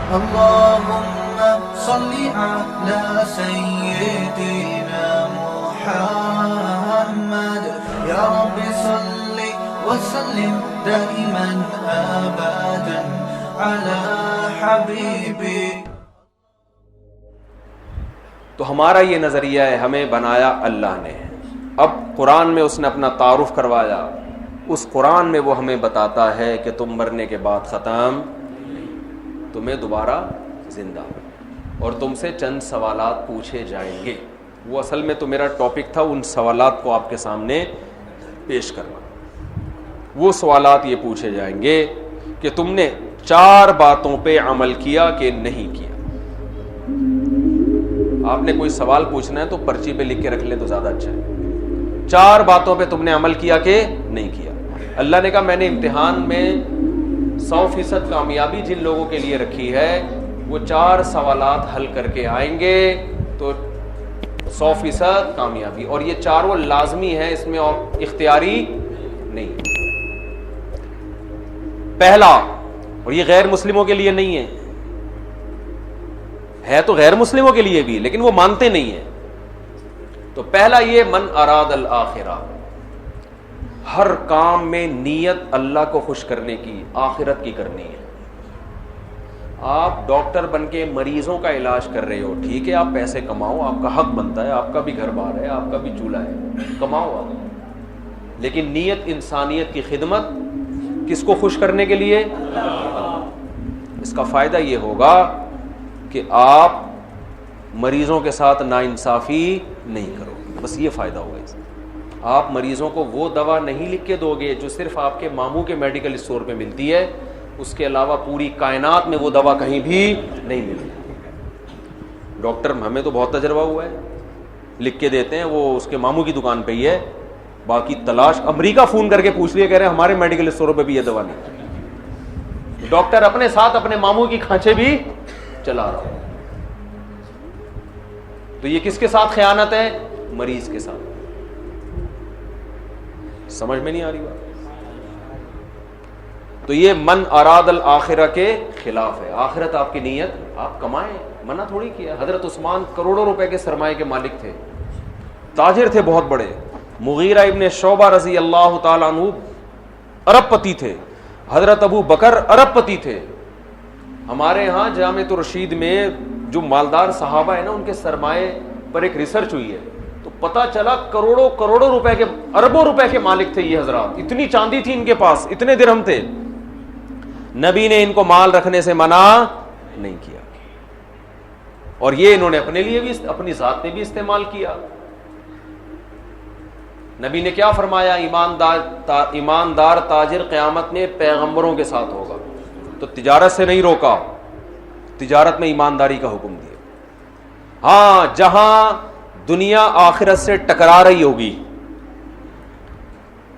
اللهم صل على سيدنا محمد يا رب صل وسلم دائما ابدا على حبيبي. تو ہمارا یہ نظریہ ہے، ہمیں بنایا اللہ نے. اب قرآن میں اس نے اپنا تعارف کروایا. اس قرآن میں وہ ہمیں بتاتا ہے کہ تم مرنے کے بعد ختم، تمہیں دوبارہ زندہ، اور تم سے چند سوالات پوچھے جائیں گے. وہ اصل میں تو میرا ٹاپک تھا ان سوالات کو آپ کے سامنے پیش کرنا. وہ سوالات یہ پوچھے جائیں گے کہ تم نے 4 باتوں پہ عمل کیا کہ نہیں کیا. آپ نے کوئی سوال پوچھنا ہے تو پرچی پہ لکھ کے رکھ لیں تو زیادہ اچھا ہے. 4 باتوں پہ تم نے عمل کیا کہ نہیں کیا. اللہ نے کہا میں نے امتحان میں 100% کامیابی جن لوگوں کے لیے رکھی ہے وہ 4 سوالات حل کر کے آئیں گے تو 100% کامیابی. اور یہ 4 لازمی ہیں، اس میں اور اختیاری نہیں. پہلا، اور یہ غیر مسلموں کے لیے نہیں ہے تو غیر مسلموں کے لیے بھی، لیکن وہ مانتے نہیں ہیں. تو پہلا یہ من اراد الآخرہ، ہر کام میں نیت اللہ کو خوش کرنے کی، آخرت کی کرنی ہے. آپ ڈاکٹر بن کے مریضوں کا علاج کر رہے ہو، ٹھیک ہے، آپ پیسے کماؤ، آپ کا حق بنتا ہے، آپ کا بھی گھر بار ہے، آپ کا بھی چولہا ہے، کماؤ آپ. لیکن نیت انسانیت کی خدمت، کس کو خوش کرنے کے لیے؟ اس کا فائدہ یہ ہوگا کہ آپ مریضوں کے ساتھ ناانصافی نہیں کرو. بس یہ فائدہ ہوگا اس. آپ مریضوں کو وہ دوا نہیں لکھ کے دو گے جو صرف آپ کے ماموں کے میڈیکل اسٹور پہ ملتی ہے، اس کے علاوہ پوری کائنات میں وہ دوا کہیں بھی نہیں ملتی. ڈاکٹر ہمیں تو بہت تجربہ ہوا ہے، لکھ کے دیتے ہیں، وہ اس کے ماموں کی دکان پہ ہی ہے، باقی تلاش امریکہ فون کر کے پوچھ لیا، کہہ رہے ہیں ہمارے میڈیکل اسٹوروں پہ بھی یہ دوا نہیں. ڈاکٹر اپنے ساتھ اپنے ماموں کی کھانچے بھی چلا رہا ہوں. تو یہ کس کے ساتھ خیانت ہے؟ مریض کے ساتھ. سمجھ میں نہیں آ رہی بات؟ تو یہ من اراد الآخرہ کے خلاف ہے. آخرت آپ کی نیت، آپ کمائیں، منع تھوڑی کیا. حضرت عثمان کروڑوں روپے کے سرمایے کے مالک تھے، تاجر تھے بہت بڑے. مغیرہ ابن شعبہ رضی اللہ تعالیٰ عنہ ارب پتی تھے. حضرت ابو بکر ارب پتی تھے. ہمارے ہاں جامعۃ الرشید میں جو مالدار صحابہ ہیں نا، ان کے سرمایے پر ایک ریسرچ ہوئی ہے تو پتہ چلا کروڑوں روپے کے، اربوں روپے کے مالک تھے یہ حضرات. اتنی چاندی تھی ان کے پاس، اتنے درہم تھے. نبی نے ان کو مال رکھنے سے منع نہیں کیا، اور یہ انہوں نے اپنے لیے بھی، اپنی ذات میں بھی استعمال کیا. نبی نے کیا فرمایا؟ ایماندار تاجر قیامت میں پیغمبروں کے ساتھ ہوگا. تو تجارت سے نہیں روکا، تجارت میں ایمانداری کا حکم دیا. ہاں، جہاں دنیا آخرت سے ٹکرا رہی ہوگی،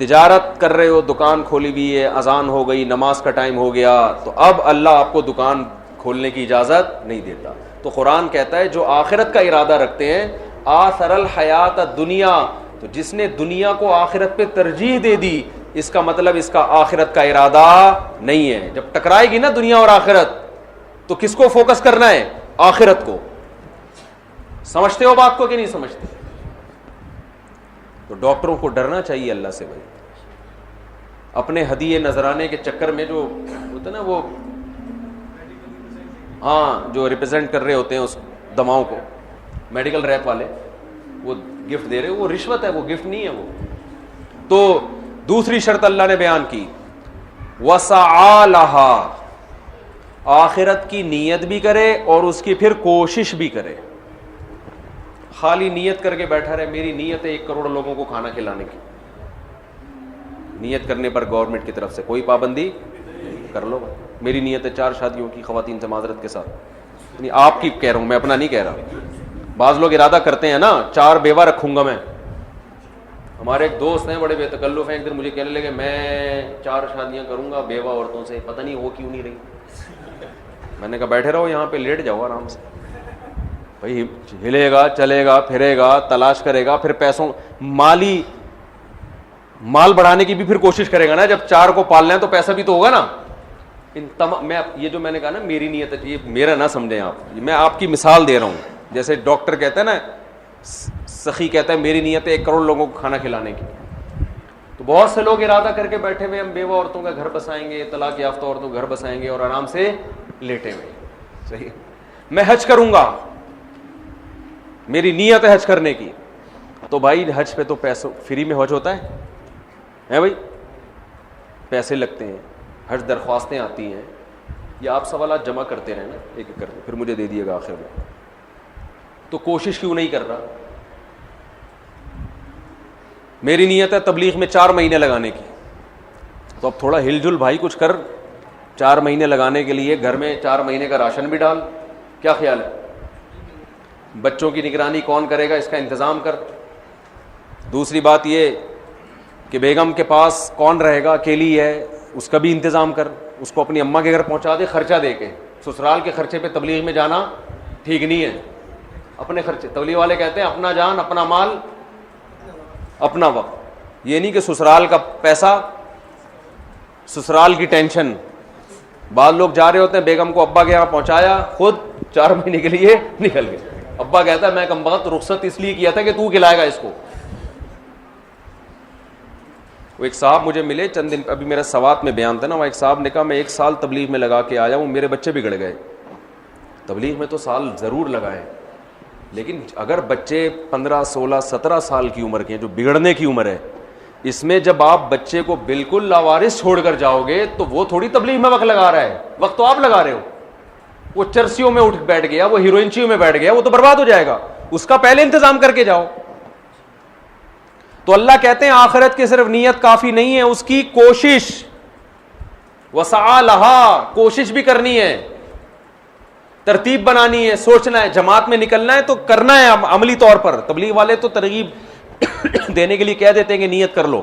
تجارت کر رہے ہو، دکان کھولی ہوئی ہے، اذان ہو گئی، نماز کا ٹائم ہو گیا، تو اب اللہ آپ کو دکان کھولنے کی اجازت نہیں دیتا. تو قرآن کہتا ہے جو آخرت کا ارادہ رکھتے ہیں، آثر الحیات الدنیا، تو جس نے دنیا کو آخرت پہ ترجیح دے دی، اس کا مطلب اس کا آخرت کا ارادہ نہیں ہے. جب ٹکرائے گی نا دنیا اور آخرت، تو کس کو فوکس کرنا ہے؟ آخرت کو. سمجھتے ہو بات کو کہ نہیں سمجھتے؟ تو ڈاکٹروں کو ڈرنا چاہیے اللہ سے بھائی. اپنے ہدیے نذرانے کے چکر میں جو ہوتا ہے نا، وہ ہاں جو ریپرزینٹ کر رہے ہوتے ہیں اس دواؤں کو، میڈیکل ریپ والے، وہ گفٹ دے رہے، وہ رشوت ہے، وہ گفٹ نہیں ہے وہ. تو دوسری شرط اللہ نے بیان کی، وسعی لہا، آخرت کی نیت بھی کرے اور اس کی پھر کوشش بھی کرے. خالی نیت کر کے بیٹھا رہے، میری نیت ہے 1 کروڑ لوگوں کو کھانا کھلانے کی. نیت کرنے پر گورنمنٹ کی طرف سے کوئی پابندی کر لو. میری نیت ہے 4 شادیوں کی خواتین سے معذرت کے ساتھ. نہیں، آپ کی کہہ رہا ہوں، میں اپنا نہیں کہہ رہا. بعض لوگ ارادہ کرتے ہیں نا 4 بیوہ رکھوں گا میں. ہمارے ایک دوست ہیں بڑے بے تکلف ہیں، ایک دن مجھے کہنے لگے میں 4 شادیاں کروں گا بیوہ عورتوں سے، پتہ نہیں وہ کیوں نہیں رہی. میں نے کہا بیٹھے رہو یہاں پہ، لیٹ جاؤ آرام سے. بھائی ہلے گا، چلے گا، پھرے گا، تلاش کرے گا، پھر پیسوں مال بڑھانے کی بھی پھر کوشش کرے گا نا. جب 4 کو پالنا ہے تو پیسہ بھی تو ہوگا نا. میں یہ جو میں نے کہا نا میری نیت ہے، یہ میرا نہ سمجھیں آپ، میں آپ کی مثال دے رہا ہوں. جیسے ڈاکٹر کہتا ہے نا، سخی کہتا ہے میری نیت ہے 1 کروڑ لوگوں کو کھانا کھلانے کی. تو بہت سے لوگ ارادہ کر کے بیٹھے ہوئے ہم بیوہ عورتوں کا گھر بسائیں گے، طلاق یافتہ عورتوں کا گھر بسائیں گے اور آرام سے لیٹے ہوئے. صحیح، میں حج کروں گا، میری نیت ہے حج کرنے کی. تو بھائی حج پہ تو پیسوں فری میں حج ہوتا ہے بھائی، پیسے لگتے ہیں، حج درخواستیں آتی ہیں. یہ آپ سوالات جمع کرتے رہیں نا ایک ایک کر کے، پھر مجھے دے دیے گا آخر میں. تو کوشش کیوں نہیں کر رہا؟ میری نیت ہے تبلیغ میں 4 مہینے لگانے کی، تو اب تھوڑا ہل جل بھائی کچھ کر. 4 مہینے لگانے کے لیے گھر میں 4 مہینے کا راشن بھی ڈال. کیا خیال ہے؟ بچوں کی نگرانی کون کرے گا اس کا انتظام کر. دوسری بات یہ کہ بیگم کے پاس کون رہے گا، اکیلی ہے، اس کا بھی انتظام کر. اس کو اپنی اماں کے گھر پہنچا دے خرچہ دے کے. سسرال کے خرچے پہ تبلیغ میں جانا ٹھیک نہیں ہے. اپنے خرچے، تبلیغ والے کہتے ہیں اپنا جان اپنا مال اپنا وقت. یہ نہیں کہ سسرال کا پیسہ، سسرال کی ٹینشن. بعض لوگ جا رہے ہوتے ہیں، بیگم کو ابا کے یہاں پہنچایا، خود 4 مہینے کے لیے نکل گئے. ابا کہتا ہے میں کم وقت رخصت اس لیے کیا تھا کہ تو کھلائے گا اس کو. وہ ایک صاحب مجھے ملے چند دن، ابھی میرا سوات میں بیان تھا نا، وہ ایک صاحب نے کہا میں 1 سال تبلیغ میں لگا کے آیا ہوں، میرے بچے بگڑ گئے. تبلیغ میں تو سال ضرور لگائے، لیکن اگر بچے 15 16 17 سال کی عمر کے ہیں، جو بگڑنے کی عمر ہے، اس میں جب آپ بچے کو بالکل لاوارث چھوڑ کر جاؤ گے تو وہ تھوڑی تبلیغ میں وقت لگا رہا ہے. وقت تو آپ لگا رہے ہو. وہ چرسیوں میں اٹھ بیٹھ گیا، وہ ہیروئنچیوں میں بیٹھ گیا، وہ تو برباد ہو جائے گا. اس کا پہلے انتظام کر کے جاؤ. تو اللہ کہتے ہیں آخرت کی صرف نیت کافی نہیں ہے، اس کی کوشش. وسعی لہا، کوشش بھی کرنی ہے، ترتیب بنانی ہے، سوچنا ہے. جماعت میں نکلنا ہے تو کرنا ہے عملی طور پر. تبلیغ والے تو ترغیب دینے کے لیے کہہ دیتے ہیں کہ نیت کر لو،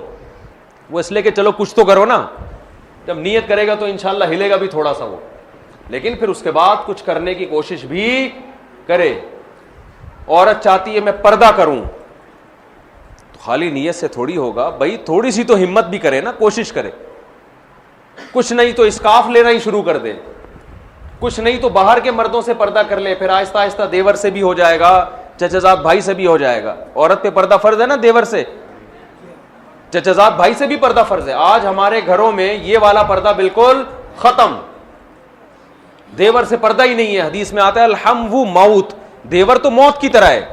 وہ اس لیے کہ چلو کچھ تو کرو نا. جب نیت کرے گا تو انشاءاللہ ہلے گا بھی تھوڑا سا وہ، لیکن پھر اس کے بعد کچھ کرنے کی کوشش بھی کرے. عورت چاہتی ہے میں پردہ کروں، تو خالی نیت سے تھوڑی ہوگا بھائی، تھوڑی سی تو ہمت بھی کرے نا، کوشش کرے. کچھ نہیں تو اسکاف لینا ہی شروع کر دے، کچھ نہیں تو باہر کے مردوں سے پردہ کر لے، پھر آہستہ آہستہ دیور سے بھی ہو جائے گا، چچا زاد بھائی سے بھی ہو جائے گا. عورت پہ پردہ فرض ہے نا، دیور سے، چچا زاد بھائی سے بھی پردہ فرض ہے. آج ہمارے گھروں میں یہ والا پردہ بالکل ختم، دیور سے پردہ ہی نہیں ہے. حدیث میں آتا ہے الحم و موت، دیور تو موت کی طرح ہے.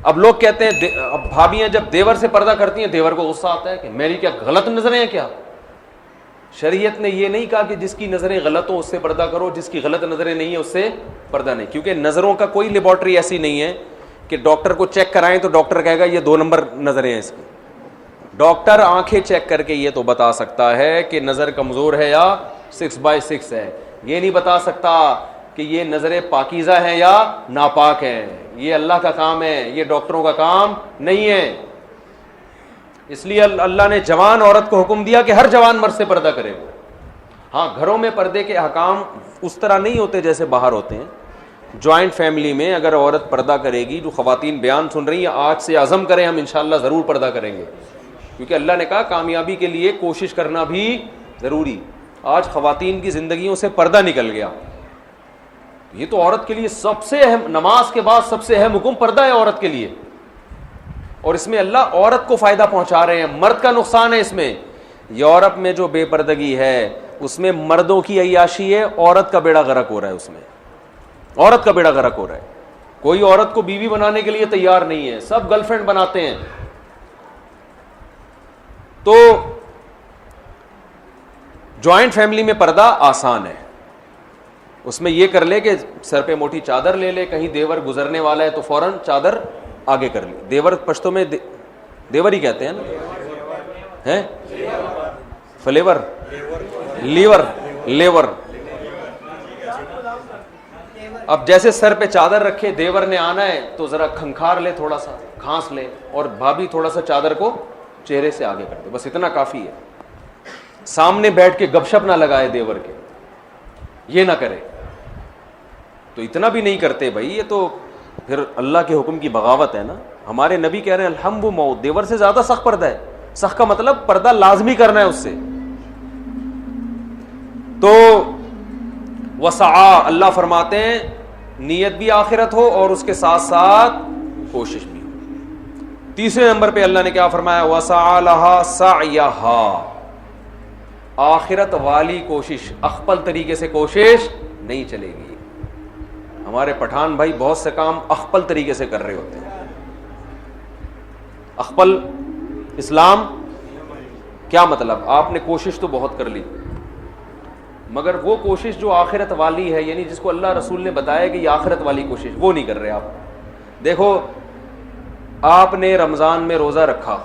اب لوگ کہتے ہیں اب بھابیاں جب دیور سے پردہ کرتی ہیں دیور کو غصہ آتا ہے کہ میری کیا غلط نظریں ہیں کیا. شریعت نے یہ نہیں کہا کہ جس کی نظریں غلط ہوں اس سے پردہ کرو، جس کی غلط نظریں نہیں ہیں اس سے پردہ نہیں. کیونکہ نظروں کا کوئی لیبارٹری ایسی نہیں ہے کہ ڈاکٹر کو چیک کرائیں تو ڈاکٹر کہے گا یہ 2 نمبر نظریں ہیں اس کی. ڈاکٹر آنکھیں چیک کر کے یہ تو بتا سکتا ہے کہ نظر کمزور ہے یا 6/6 ہے. یہ نہیں بتا سکتا کہ یہ نظریں پاکیزہ ہیں یا ناپاک ہیں. یہ اللہ کا کام ہے، یہ ڈاکٹروں کا کام نہیں ہے. اس لیے اللہ نے جوان عورت کو حکم دیا کہ ہر جوان مرد سے پردہ کرے. ہاں گھروں میں پردے کے احکام اس طرح نہیں ہوتے جیسے باہر ہوتے ہیں. جوائنٹ فیملی میں اگر عورت پردہ کرے گی، جو خواتین بیان سن رہی ہیں آج سے عزم کریں ہم انشاءاللہ ضرور پردہ کریں گے، کیونکہ اللہ نے کہا کامیابی کے لیے کوشش کرنا بھی ضروری. آج خواتین کی زندگیوں سے پردہ نکل گیا. یہ تو عورت کے لیے سب سے اہم، نماز کے بعد سب سے اہم حکم پردہ ہے عورت کے لیے. اور اس میں اللہ عورت کو فائدہ پہنچا رہے ہیں، مرد کا نقصان ہے اس میں. یورپ میں جو بے پردگی ہے اس میں مردوں کی عیاشی ہے، عورت کا بیڑا غرق ہو رہا ہے. اس میں عورت کا بیڑا غرق ہو رہا ہے. کوئی عورت کو بیوی بنانے کے لیے تیار نہیں ہے، سب گرل فرینڈ بناتے ہیں. تو جوائنٹ فیملی میں پردہ آسان ہے. اس میں یہ کر لے کہ سر پہ موٹی چادر لے لے، کہیں دیور گزرنے والا ہے تو فوراً چادر آگے کر لی. دیور پشتوں میں دیور ہی کہتے ہیں نا، ہیں فلیور لیور لیور. اب جیسے سر پہ چادر رکھے، دیور نے آنا ہے تو ذرا کھنکھار لے، تھوڑا سا کھانس لے، اور بھابھی تھوڑا سا چادر کو چہرے سے آگے کر دے، بس اتنا کافی ہے. سامنے بیٹھ کے گپ شپ نہ لگائے دیور کے، یہ نہ کرے. تو اتنا بھی نہیں کرتے بھائی، یہ تو پھر اللہ کے حکم کی بغاوت ہے نا. ہمارے نبی کہہ رہے ہیں الحم و موت، دیور سے زیادہ سخت پردہ ہے. سخت کا مطلب پردہ لازمی کرنا ہے اس سے. تو وسعا، اللہ فرماتے ہیں نیت بھی آخرت ہو اور اس کے ساتھ ساتھ کوشش بھی ہو. تیسرے نمبر پہ اللہ نے کیا فرمایا؟ وسعا لہا سعیہا، آخرت والی کوشش، اخپل طریقے سے کوشش نہیں چلے گی. ہمارے پٹھان بھائی بہت سے کام اخپل طریقے سے کر رہے ہوتے ہیں. اخپل اسلام کیا مطلب؟ آپ نے کوشش تو بہت کر لی، مگر وہ کوشش جو آخرت والی ہے، یعنی جس کو اللہ رسول نے بتایا کہ یہ آخرت والی کوشش، وہ نہیں کر رہے آپ. دیکھو آپ نے رمضان میں روزہ رکھا،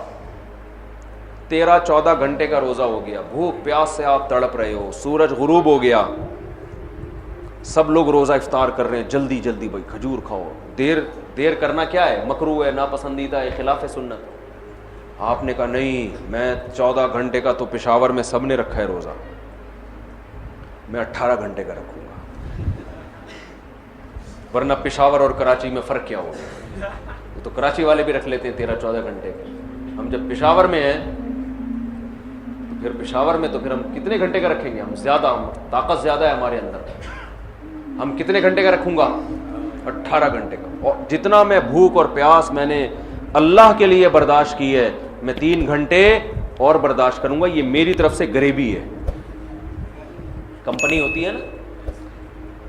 13-14 گھنٹے کا روزہ ہو گیا، بھوک پیاس سے آپ تڑپ رہے ہو، سورج غروب ہو گیا، سب لوگ روزہ افطار کر رہے ہیں، جلدی جلدی بھائی کھجور کھاؤ. دیر کرنا کیا ہے؟ مکروہ ہے، ناپسندیدہ ہے، خلاف سنت. آپ نے کہا نہیں، میں 14 گھنٹے کا تو پشاور میں سب نے رکھا ہے روزہ، میں 18 گھنٹے کا رکھوں گا. ورنہ پشاور اور کراچی میں فرق کیا ہوگا؟ تو کراچی والے بھی رکھ لیتے ہیں 13-14 گھنٹے کے. ہم جب پشاور میں ہیں تو پھر پشاور میں تو پھر ہم کتنے گھنٹے کا رکھیں گے؟ ہم زیادہ، ہم طاقت زیادہ ہے ہمارے اندر. ہم کتنے گھنٹے کا رکھوں گا؟ 18 گھنٹے کا. اور جتنا میں بھوک اور پیاس میں نے اللہ کے لیے برداشت کی ہے، میں 3 گھنٹے اور برداشت کروں گا. یہ میری طرف سے غریبی ہے. کمپنی ہوتی ہے نا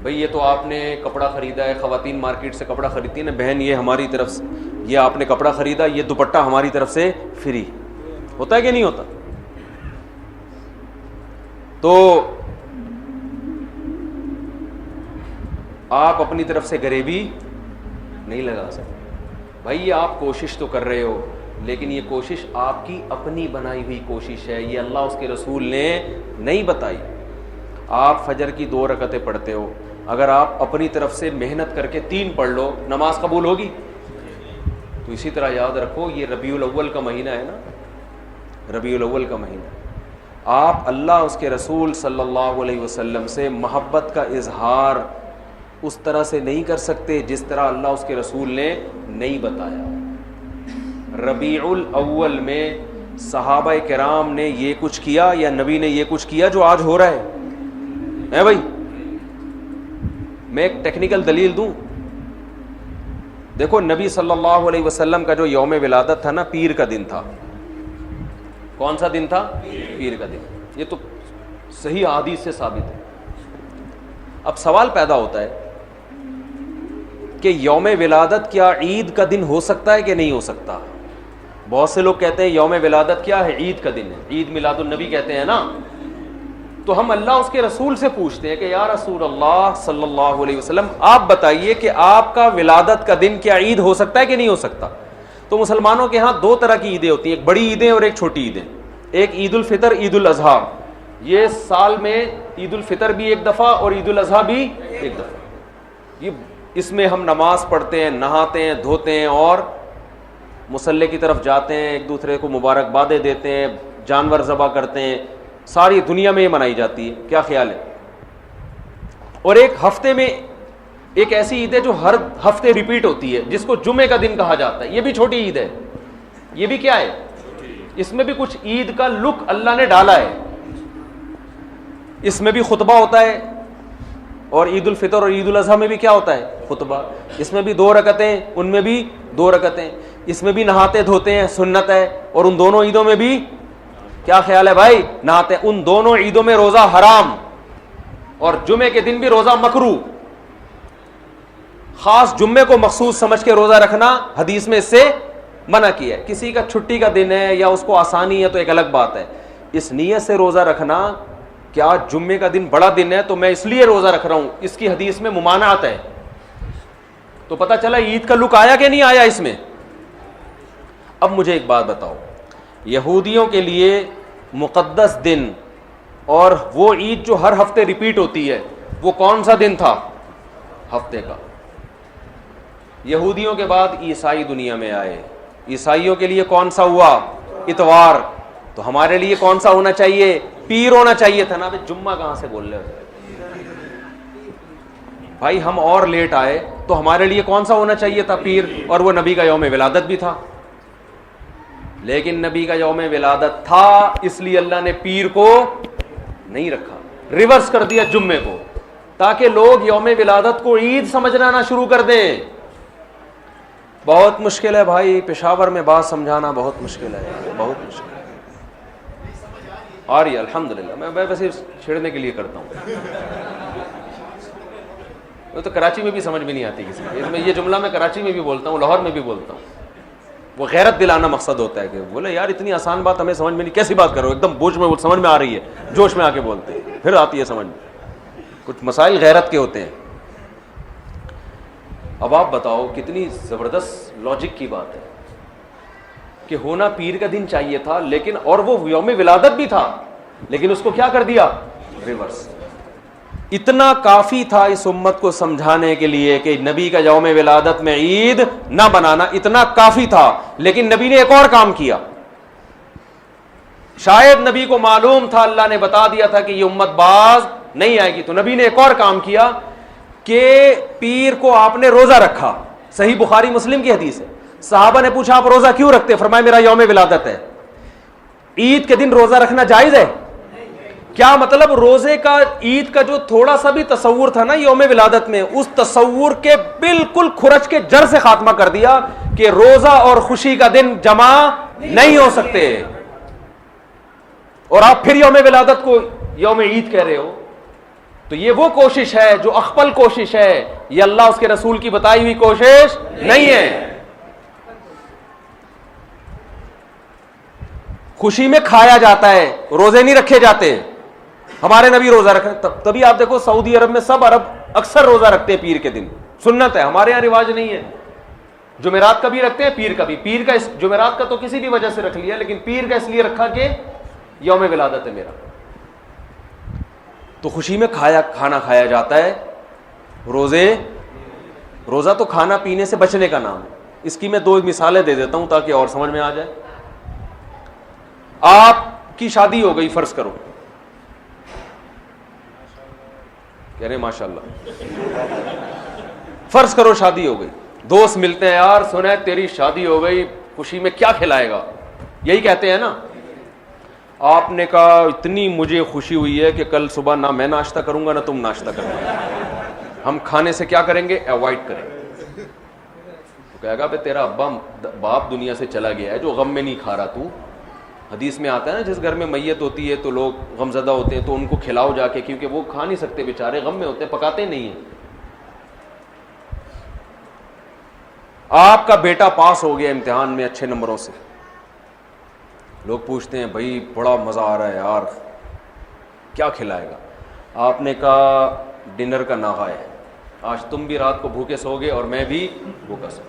بھئی، یہ تو آپ نے کپڑا خریدا ہے، خواتین مارکیٹ سے کپڑا خریدتی ہیں نا، بہن یہ ہماری طرف سے، یہ آپ نے کپڑا خریدا، یہ دوپٹہ ہماری طرف سے فری. ہوتا ہے کہ نہیں ہوتا؟ تو آپ اپنی طرف سے غریبی نہیں لگا سکتے. بھائی یہ آپ کوشش تو کر رہے ہو، لیکن یہ کوشش آپ کی اپنی بنائی ہوئی کوشش ہے، یہ اللہ اس کے رسول نے نہیں بتائی. آپ فجر کی 2 رکعتیں پڑھتے ہو، اگر آپ اپنی طرف سے محنت کر کے 3 پڑھ لو، نماز قبول ہوگی؟ تو اسی طرح یاد رکھو، یہ ربیع الاول کا مہینہ ہے نا، ربیع الاول کا مہینہ، آپ اللہ اس کے رسول صلی اللہ علیہ وسلم سے محبت کا اظہار اس طرح سے نہیں کر سکتے جس طرح اللہ اس کے رسول نے نہیں بتایا. ربیع الاول میں صحابہ کرام نے یہ کچھ کیا یا نبی نے یہ کچھ کیا جو آج ہو رہا ہے بھائی؟ میں ایک ٹیکنیکل دلیل دوں. دیکھو نبی صلی اللہ علیہ وسلم کا جو یوم ولادت تھا نا، پیر کا دن تھا. کون سا دن تھا؟ پیر کا دن. یہ تو صحیح حدیث سے ثابت ہے. اب سوال پیدا ہوتا ہے کہ یوم ولادت کیا عید کا دن ہو سکتا ہے کہ نہیں ہو سکتا؟ بہت سے لوگ کہتے ہیں یوم ولادت کیا ہے؟ عید کا دن ہے، عید میلاد النبی کہتے ہیں نا. تو ہم اللہ اس کے رسول سے پوچھتے ہیں کہ یا رسول اللہ صلی اللہ علیہ وسلم، آپ بتائیے کہ آپ کا ولادت کا دن کیا عید ہو سکتا ہے کہ نہیں ہو سکتا؟ تو مسلمانوں کے ہاں 2 طرح کی عیدیں ہوتی ہیں، ایک بڑی عیدیں اور ایک چھوٹی عیدیں. ایک عید الفطر، عید الاضحیٰ. یہ سال میں عید الفطر بھی ایک دفعہ اور عید الاضحیٰ بھی ایک دفعہ. اس میں ہم نماز پڑھتے ہیں، نہاتے ہیں، دھوتے ہیں اور مصلی کی طرف جاتے ہیں، ایک دوسرے کو مبارکبادیں دیتے ہیں، جانور ذبح کرتے ہیں. ساری دنیا میں یہ منائی جاتی ہے. کیا خیال ہے؟ اور ایک ہفتے میں ایک ایسی عید ہے جو ہر ہفتے ریپیٹ ہوتی ہے، جس کو جمعے کا دن کہا جاتا ہے. یہ بھی چھوٹی عید ہے. یہ بھی کیا ہے؟ اس میں بھی کچھ عید کا لک اللہ نے ڈالا ہے. اس میں بھی خطبہ ہوتا ہے، اور عید الفطر اور عید الاضحیٰ میں بھی کیا ہوتا ہے؟ خطبہ. اس میں بھی 2 رکعتیں، ان میں بھی 2 رکعتیں. اس میں بھی نہاتے دھوتے ہیں، سنت ہے. اور ان دونوں عیدوں میں بھی کیا خیال ہے بھائی؟ نہاتے. ان دونوں عیدوں میں روزہ حرام، اور جمعے کے دن بھی روزہ مکروہ. خاص جمعے کو مخصوص سمجھ کے روزہ رکھنا حدیث میں اس سے منع کیا ہے. کسی کا چھٹی کا دن ہے یا اس کو آسانی ہے تو ایک الگ بات ہے. اس نیت سے روزہ رکھنا کیا جمعے کا دن بڑا دن ہے تو میں اس لیے روزہ رکھ رہا ہوں، اس کی حدیث میں ممانعت ہے. تو پتہ چلا عید کا لک آیا کہ نہیں آیا اس میں. اب مجھے ایک بات بتاؤ، یہودیوں کے لیے مقدس دن اور وہ عید جو ہر ہفتے ریپیٹ ہوتی ہے، وہ کون سا دن تھا ہفتے کا؟ یہودیوں کے بعد عیسائی دنیا میں آئے. عیسائیوں کے لیے کون سا ہوا؟ اتوار. تو ہمارے لیے کون سا ہونا چاہیے؟ پیر ہونا چاہیے تھا نا. جمعہ کہاں سے بول رہے ہو بھائی؟ ہم اور لیٹ آئے تو ہمارے لیے کون سا ہونا چاہیے تھا؟ پیر. اور وہ نبی کا یوم ولادت بھی تھا. لیکن نبی کا یوم ولادت تھا، اس لیے اللہ نے پیر کو نہیں رکھا. ریورس کر دیا جمعے کو، تاکہ لوگ یوم ولادت کو عید سمجھنا نہ شروع کر دیں. بہت مشکل ہے بھائی، پشاور میں بات سمجھانا بہت مشکل ہے، بہت مشکل ہے. آ رہی ہے الحمدللہ، میں ویسے چھیڑنے کے لیے کرتا ہوں. وہ تو کراچی میں بھی سمجھ میں نہیں آتی کسی کو. یہ جملہ میں کراچی میں بھی بولتا ہوں، لاہور میں بھی بولتا ہوں. وہ غیرت دلانا مقصد ہوتا ہے کہ بولے یار اتنی آسان بات ہمیں سمجھ میں نہیں، کیسی بات کرو، ایک دم بوجھ میں سمجھ میں آ رہی ہے، جوش میں آ کے بولتے ہیں، پھر آتی ہے سمجھ میں. کچھ مسائل غیرت کے ہوتے ہیں. اب آپ بتاؤ کتنی زبردست لاجک کی بات ہے کہ ہونا پیر کا دن چاہیے تھا، لیکن اور وہ یوم ولادت بھی تھا، لیکن اس کو کیا کر دیا؟ ریورس. اتنا کافی تھا اس امت کو سمجھانے کے لیے کہ نبی کا یوم ولادت میں عید نہ بنانا، اتنا کافی تھا. لیکن نبی نے ایک اور کام کیا. شاید نبی کو معلوم تھا، اللہ نے بتا دیا تھا کہ یہ امت باز نہیں آئے گی، تو نبی نے ایک اور کام کیا کہ پیر کو آپ نے روزہ رکھا. صحیح بخاری مسلم کی حدیث ہے. صحابہ نے پوچھا آپ روزہ کیوں رکھتے؟ فرمایا میرا یوم ولادت ہے. عید کے دن روزہ رکھنا جائز ہے؟ کیا مطلب؟ روزے کا عید کا جو تھوڑا سا بھی تصور تھا نا یوم ولادت میں، اس تصور کے بالکل کھرچ کے جڑ سے خاتمہ کر دیا کہ روزہ اور خوشی کا دن جمع نہیں ہو سکتے. اور آپ پھر یوم ولادت کو یوم عید کہہ رہے ہو. تو یہ وہ کوشش ہے جو اخپل کوشش ہے، یہ اللہ اس کے رسول کی بتائی ہوئی کوشش نہیں ہے. خوشی میں کھایا جاتا ہے، روزے نہیں رکھے جاتے. ہمارے نبی روزہ رکھے، تبھی آپ دیکھو سعودی عرب میں سب عرب اکثر روزہ رکھتے ہیں پیر کے دن، سنت ہے. ہمارے یہاں رواج نہیں ہے. جمعرات کا بھی رکھتے ہیں، پیر کا بھی. پیر کا جمعرات کا تو کسی بھی وجہ سے رکھ لیا، لیکن پیر کا اس لیے رکھا کہ یوم ولادت ہے میرا. تو خوشی میں کھانا کھایا جاتا ہے. روزہ تو کھانا پینے سے بچنے کا نام ہے. اس کی میں 2 مثالیں دے دیتا ہوں تاکہ اور سمجھ میں آ جائے. آپ کی شادی ہو گئی، فرض کرو، کہہ رہے ماشاء اللہ، فرض کرو شادی ہو گئی. دوست ملتے ہیں، یار سنا تیری شادی ہو گئی، خوشی میں کیا کھلائے گا؟ یہی کہتے ہیں نا. آپ نے کہا اتنی مجھے خوشی ہوئی ہے کہ کل صبح نہ میں ناشتہ کروں گا نہ تم ناشتہ کرنا، ہم کھانے سے کیا کریں گے؟ اوائڈ کریں گے. کہے گا بھائی تیرا باپ دنیا سے چلا گیا ہے جو غم میں نہیں کھا رہا. تو حدیث میں آتا ہے نا جس گھر میں میت ہوتی ہے تو لوگ غم زدہ ہوتے ہیں تو ان کو کھلاؤ جا کے، کیونکہ وہ کھا نہیں سکتے بیچارے، غم میں ہوتے ہیں، پکاتے نہیں ہیں. آپ کا بیٹا پاس ہو گیا امتحان میں اچھے نمبروں سے، لوگ پوچھتے ہیں بھائی بڑا مزہ آ رہا ہے یار، کیا کھلائے گا؟ آپ نے کہا ڈنر کا ناغہ ہے، آج تم بھی رات کو بھوکے سو گے اور میں بھی بھوکا سو.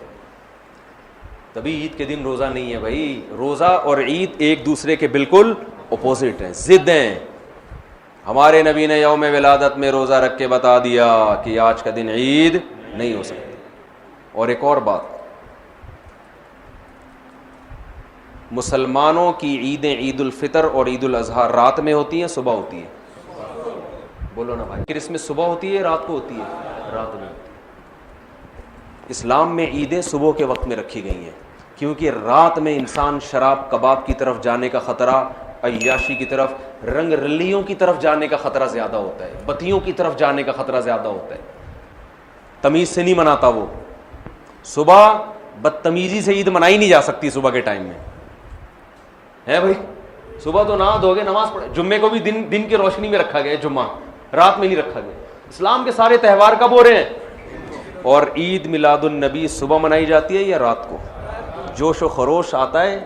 تبھی عید کے دن روزہ نہیں ہے بھائی. روزہ اور عید ایک دوسرے کے بالکل اپوزٹ ہیں، ضد ہیں. ہمارے نبی نے یوم ولادت میں روزہ رکھ کے بتا دیا کہ آج کا دن عید نہیں ہو سکتی. اور ایک اور بات، مسلمانوں کی عیدیں عید الفطر اور عید الاضحیٰ رات میں ہوتی ہیں صبح ہوتی ہے؟ بولو نا بھائی. کرسمس صبح ہوتی ہے رات کو ہوتی ہے؟ رات میں ہوتی ہے. اسلام میں عیدیں صبح کے وقت میں رکھی گئی ہیں کیونکہ رات میں انسان شراب کباب کی طرف جانے کا خطرہ، عیاشی کی طرف، رنگ رلیوں کی طرف جانے کا خطرہ زیادہ ہوتا ہے، بتیوں کی طرف جانے کا خطرہ زیادہ ہوتا ہے. تمیز سے نہیں مناتا وہ. صبح بدتمیزی سے عید منائی نہیں جا سکتی صبح کے ٹائم میں ہے بھائی. صبح تو نہا دھو گے نماز پڑھے. جمعے کو بھی دن کی روشنی میں رکھا گیا، جمعہ رات میں نہیں رکھا گیا. اسلام کے سارے تہوار کب ہو رہے ہیں؟ اور عید میلاد النبی صبح منائی جاتی ہے یا رات کو؟ جوش و خروش آتا ہے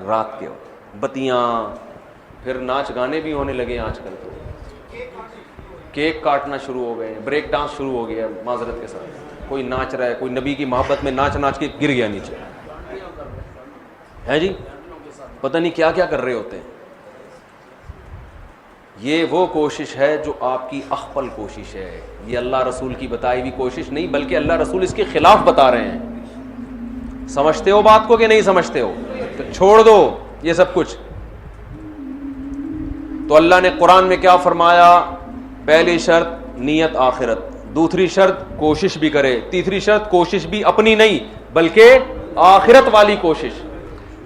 رات کے وقت، بتیاں، پھر ناچ گانے بھی ہونے لگے. آج کل تو کیک کاٹنا شروع ہو گئے، بریک ڈانس شروع ہو گیا. معذرت کے ساتھ کوئی ناچ رہا ہے، کوئی نبی کی محبت میں ناچ کے گر گیا نیچے ہے جی، پتہ نہیں کیا کیا کر رہے ہوتے ہیں. یہ وہ کوشش ہے جو آپ کی اخپل کوشش ہے. یہ اللہ رسول کی بتائی ہوئی کوشش نہیں، بلکہ اللہ رسول اس کے خلاف بتا رہے ہیں. سمجھتے ہو بات کو کہ نہیں سمجھتے ہو؟ تو چھوڑ دو یہ سب کچھ. تو اللہ نے قرآن میں کیا فرمایا؟ پہلی شرط نیت آخرت، دوسری شرط کوشش بھی کرے، تیسری شرط کوشش بھی اپنی نہیں بلکہ آخرت والی کوشش،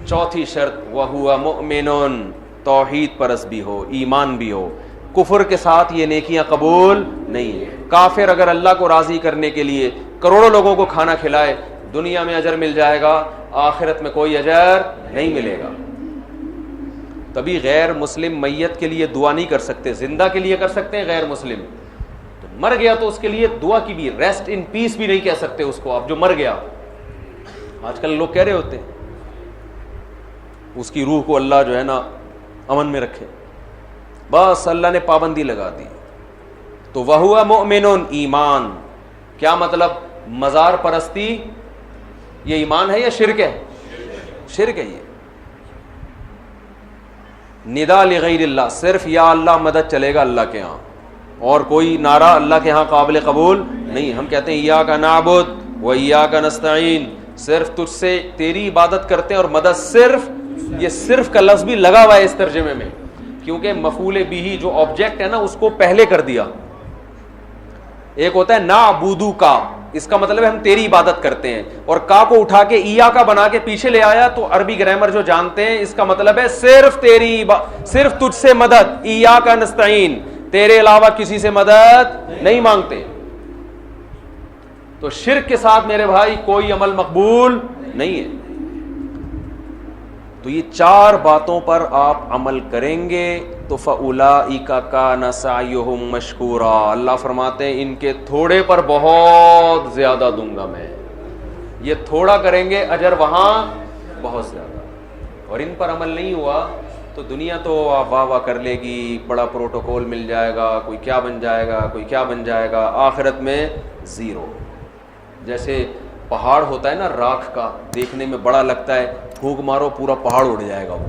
چوتھی شرط وَهُوَ مُؤْمِنٌ، توحید پرست بھی ہو، ایمان بھی ہو. کفر کے ساتھ یہ نیکیاں قبول نہیں ہیں. کافر اگر اللہ کو راضی کرنے کے لیے کروڑوں لوگوں کو کھانا کھلائے, دنیا میں اجر مل جائے گا, آخرت میں کوئی اجر نہیں ملے گا. تبھی غیر مسلم میت کے لیے دعا نہیں کر سکتے, زندہ کے لیے کر سکتے ہیں, غیر مسلم تو مر گیا تو اس کے لیے دعا کی بھی, ریسٹ ان پیس بھی نہیں کہہ سکتے اس کو. اب جو مر گیا, آج کل لوگ کہہ رہے ہوتے ہیں اس کی روح کو اللہ جو ہے نا امن میں رکھے, بس اللہ نے پابندی لگا دی. تو وَهُوَ مُؤْمِنٌ, ایمان کیا مطلب؟ مزار پرستی یہ ایمان ہے یا شرک ہے؟ شرک ہے. یہ ندا لغیر اللہ, صرف یا اللہ مدد چلے گا اللہ کے ہاں, اور کوئی نعرہ اللہ کے ہاں قابل قبول نہیں. ہم کہتے ہیں ایاک نعبد و ایاک نستعین, صرف تجھ سے تیری عبادت کرتے ہیں اور مدد صرف, یہ صرف کا لفظ بھی لگا ہوا ہے اس ترجمے میں, کیونکہ مفعول بھی جو آبجیکٹ ہے نا اس کو پہلے کر دیا. ایک ہوتا ہے نعبدو کا, اس کا مطلب ہے ہم تیری عبادت کرتے ہیں, اور کا کو اٹھا کے ایا کا بنا کے پیچھے لے آیا تو عربی گرامر جو جانتے ہیں اس کا مطلب ہے صرف تیری, صرف تجھ سے مدد, ایاک نستعین, تیرے علاوہ کسی سے مدد نہیں مانگتے. تو شرک کے ساتھ میرے بھائی کوئی عمل مقبول نہیں ہے. تو یہ چار باتوں پر آپ عمل کریں گے تو فَأُولَٰئِكَ كَانَ سَعْيُهُمْ مَشْكُورًا, اللہ فرماتے ہیں ان کے تھوڑے پر بہت زیادہ دوں گا میں. یہ تھوڑا کریں گے, اجر وہاں بہت زیادہ. اور ان پر عمل نہیں ہوا تو دنیا تو آپ واہ واہ کر لے گی, بڑا پروٹوکول مل جائے گا, کوئی کیا بن جائے گا, کوئی کیا بن جائے گا, آخرت میں زیرو. جیسے پہاڑ ہوتا ہے نا راکھ کا, دیکھنے میں بڑا لگتا ہے, پھونک مارو پورا پہاڑ اڑ جائے گا وہ.